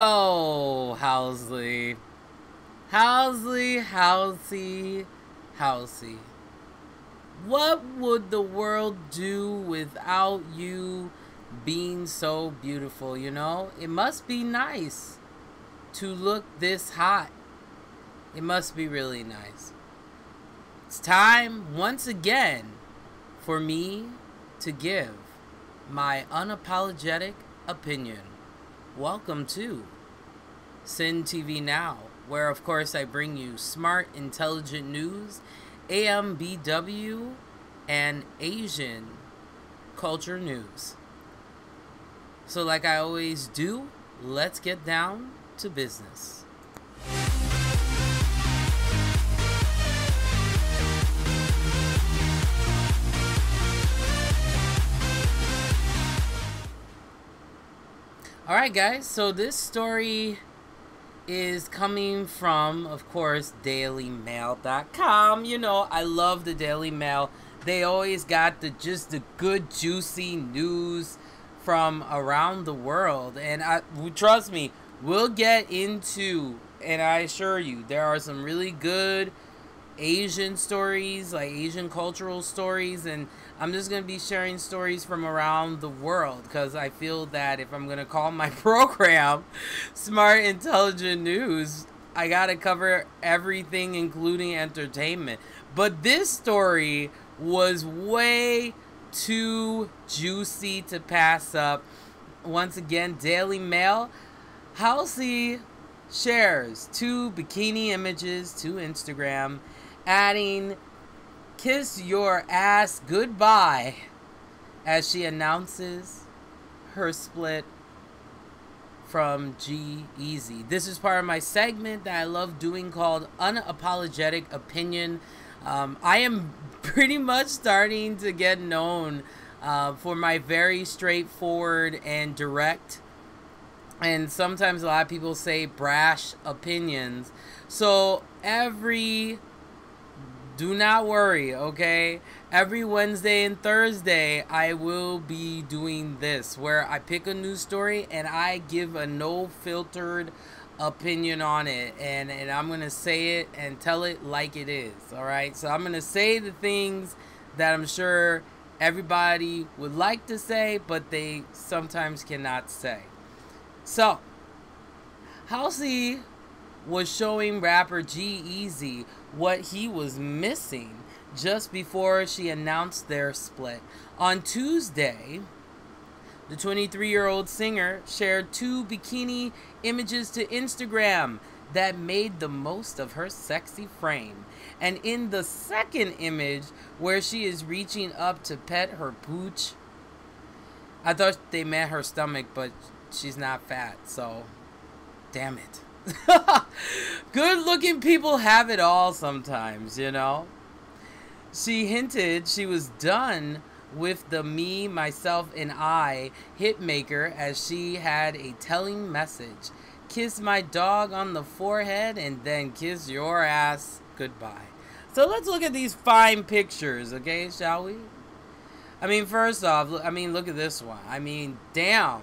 Oh, Halsey. Halsey. What would the world do without you being so beautiful, you know? It must be nice to look this hot. It must be really nice. It's time, once again, for me to give my unapologetic opinion. Welcome to Sin TV Now, where of course I bring you smart, intelligent news, AMBW, and Asian culture news. So like I always do, let's get down to business. Alright guys, so this story is coming from, of course, dailymail.com. You know, I love the Daily Mail. They always got the good juicy news from around the world. And trust me, we'll get into, and I assure you, there are some really good Asian stories, like Asian cultural stories, and I'm just going to be sharing stories from around the world because I feel that if I'm going to call my program Smart Intelligent News, I got to cover everything including entertainment. But this story was way too juicy to pass up. Once again, Daily Mail. Halsey shares 2 bikini images to Instagram, adding "kiss your ass goodbye" as she announces her split from G-Eazy. This is part of my segment that I love doing called Unapologetic Opinion. I am pretty much starting to get known for my very straightforward and direct, and sometimes a lot of people say brash opinions. So do not worry, okay? Every Wednesday and Thursday, I will be doing this, where I pick a news story and I give a no-filtered opinion on it. And I'm going to say it and tell it like it is, all right? So I'm going to say the things that I'm sure everybody would like to say, but they sometimes cannot say. So, Halsey was showing rapper G-Eazy what he was missing just before she announced their split. On Tuesday, the 23-year-old singer shared 2 bikini images to Instagram that made the most of her sexy frame. And in the second image, where she is reaching up to pet her pooch, I thought they meant her stomach, but she's not fat, so damn it. Good looking people have it all sometimes, you know. She hinted she was done with the me, myself, and I hitmaker, as she had a telling message: kiss my dog on the forehead and then kiss your ass goodbye. So let's look at these fine pictures, okay, shall we? I mean, first off, look at this one. I mean, damn.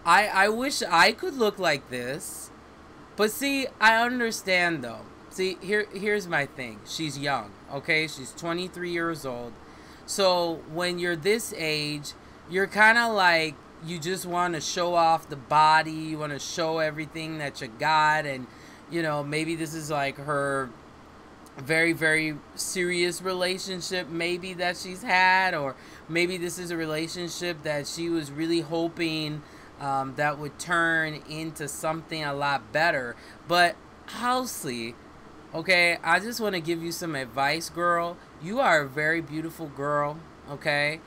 I wish I could look like this. But see, I understand though. See, here's my thing. She's young, okay? She's 23 years old. So when you're this age, you're kind of like, you just want to show off the body. You want to show everything that you got. And, you know, maybe this is like her very, very serious relationship maybe that she's had. Or maybe this is a relationship that she was really hoping that would turn into something a lot better. But Halsey, okay, I just want to give you some advice, girl. You are a very beautiful girl, okay?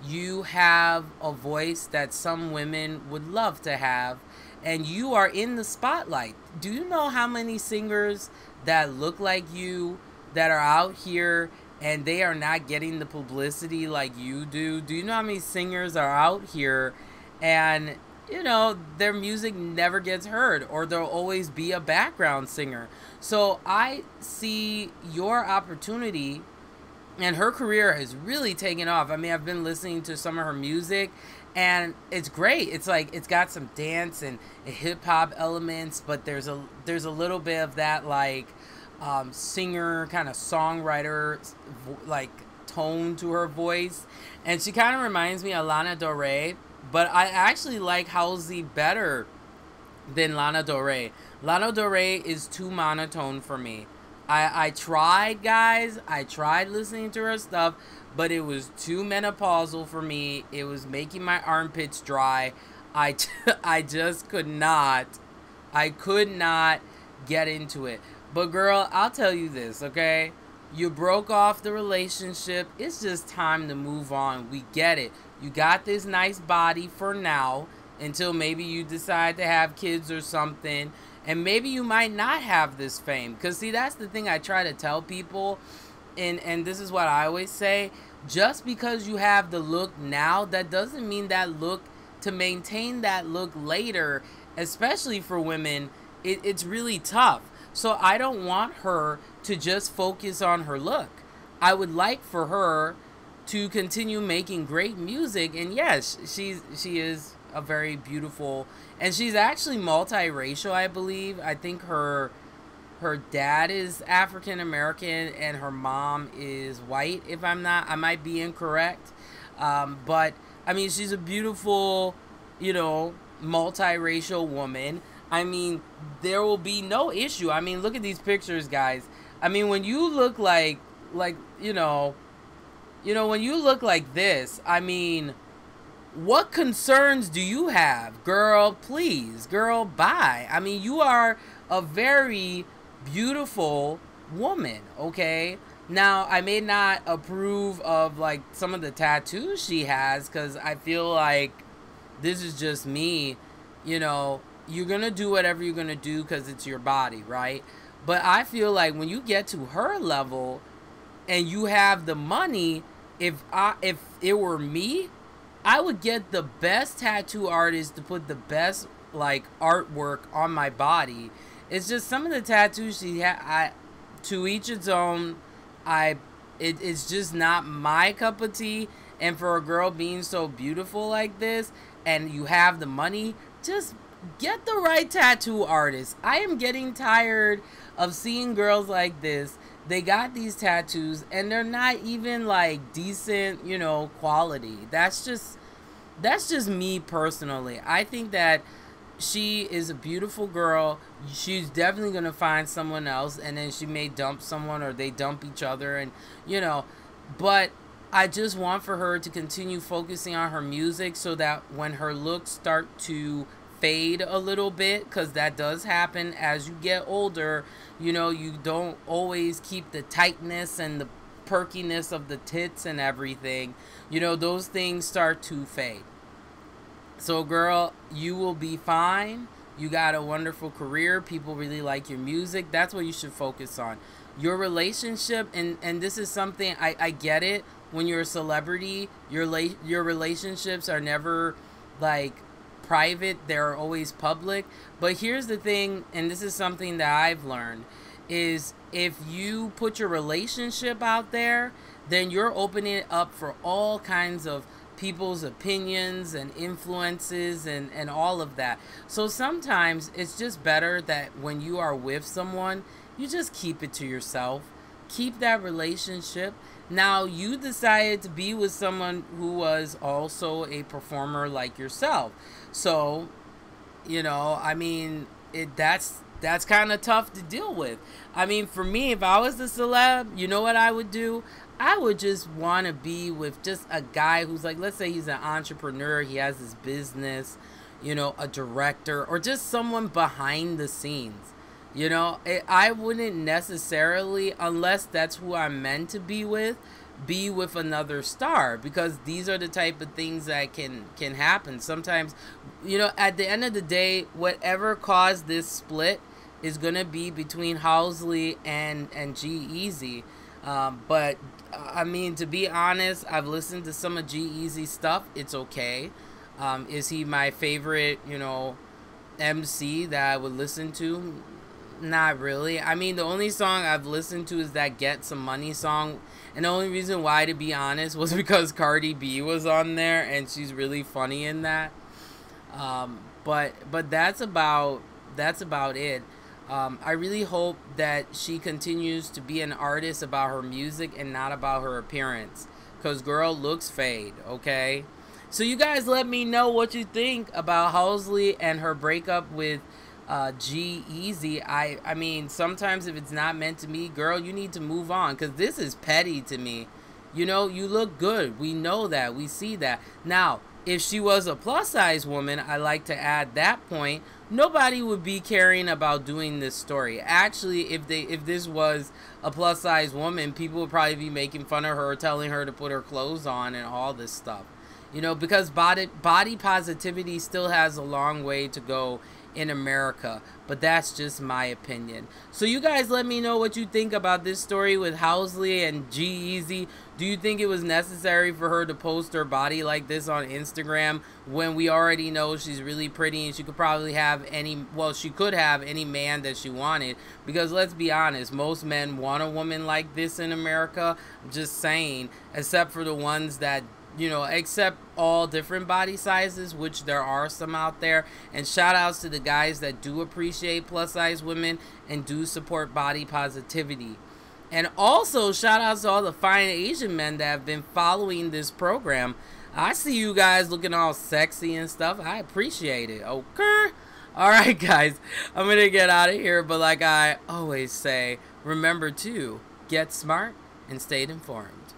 You have a voice that some women would love to have, and you are in the spotlight. Do you know how many singers that look like you that are out here and they are not getting the publicity like you do? Do you know how many singers are out here and, you know, their music never gets heard, or there'll always be a background singer? So I see your opportunity, and her career has really taken off. I mean, I've been listening to some of her music, and it's great. It's like it's got some dance and hip hop elements, but there's a little bit of that like singer kind of songwriter like tone to her voice, and she kind of reminds me of Lana Del Rey. But I actually like Halsey better than Lana Del Rey. Lana Del Rey is too monotone for me. I tried, guys. I tried listening to her stuff, but it was too menopausal for me. It was making my armpits dry. I just could not. I could not get into it. But girl, I'll tell you this, okay? You broke off the relationship. It's just time to move on. We get it. You got this nice body for now until maybe you decide to have kids or something. And maybe you might not have this fame. Because, see, that's the thing I try to tell people. And this is what I always say. Just because you have the look now, that doesn't mean that look, to maintain that look later, especially for women, it's really tough. So I don't want her to just focus on her look. I would like for her to continue making great music. And yes, she is a very beautiful, and she's actually multiracial, I believe. I think her dad is African American and her mom is white, if I'm not, I might be incorrect. But I mean, she's a beautiful, multiracial woman. I mean, there will be no issue. I mean, look at these pictures, guys. I mean, when you look like when you look like this, I mean, what concerns do you have? Girl, please. Girl, bye. I mean, you are a very beautiful woman, okay? Now, I may not approve of, like, some of the tattoos she has, because I feel like this is just me, You're going to do whatever you're going to do because it's your body, right? But I feel like when you get to her level and you have the money, if it were me, I would get the best tattoo artist to put the best, like, artwork on my body. It's just some of the tattoos she had, to each its own. It's just not my cup of tea. And for a girl being so beautiful like this, and you have the money, just get the right tattoo artist. I am getting tired of seeing girls like this. They got these tattoos and they're not even like decent, quality. That's just me personally. I think that she is a beautiful girl. She's definitely going to find someone else, and then she may dump someone or they dump each other, and but I just want for her to continue focusing on her music so that when her looks start to fade a little bit, because that does happen as you get older, you don't always keep the tightness and the perkiness of the tits and everything, those things start to fade. So girl, you will be fine. You got a wonderful career. People really like your music. That's what you should focus on. Your relationship, and this is something, I get it. When you're a celebrity, your relationships are never like private, they're always public. But here's the thing, and this is something that I've learned, is if you put your relationship out there, then you're opening it up for all kinds of people's opinions and influences and all of that. So sometimes it's just better that when you are with someone, you just keep it to yourself. Keep that relationship. Now, you decided to be with someone who was also a performer like yourself. So, I mean, that's kind of tough to deal with. I mean, for me, if I was a celeb, you know what I would do? I would just want to be with just a guy who's like, let's say he's an entrepreneur, he has his business, a director, or just someone behind the scenes. I wouldn't necessarily, unless that's who I'm meant to be with another star, because these are the type of things that can happen. Sometimes, at the end of the day, whatever caused this split is going to be between Halsey and G-Eazy. But I mean, to be honest, I've listened to some of G-Eazy stuff. It's okay. Is he my favorite, MC that I would listen to? Not really. I mean, the only song I've listened to is that Get Some Money song. And the only reason why, to be honest, was because Cardi B was on there and she's really funny in that. But that's about it. I really hope that she continues to be an artist about her music and not about her appearance. Cause girl looks fade, okay? So you guys let me know what you think about Halsey and her breakup with G-Eazy. I mean, sometimes if it's not meant to be, girl, you need to move on. Cause this is petty to me. You know, you look good. We know that. We see that. Now, if she was a plus size woman, I like to add that point, nobody would be caring about doing this story. Actually, if this was a plus size woman, people would probably be making fun of her, telling her to put her clothes on and all this stuff. You know, because body positivity still has a long way to go in America, but that's just my opinion. So you guys let me know what you think about this story with Halsey and G-Eazy. Do you think it was necessary for her to post her body like this on Instagram when we already know she's really pretty and she could probably have she could have any man that she wanted? Because let's be honest, most men want a woman like this in America. I'm just saying, except for the ones that, you know, accept all different body sizes, which there are some out there. And shout outs to the guys that do appreciate plus size women and do support body positivity. And also shout outs to all the fine Asian men that have been following this program. I see you guys looking all sexy and stuff. I appreciate it. Okay. Alright guys, I'm gonna get out of here, but like I always say, remember to get smart and stay informed.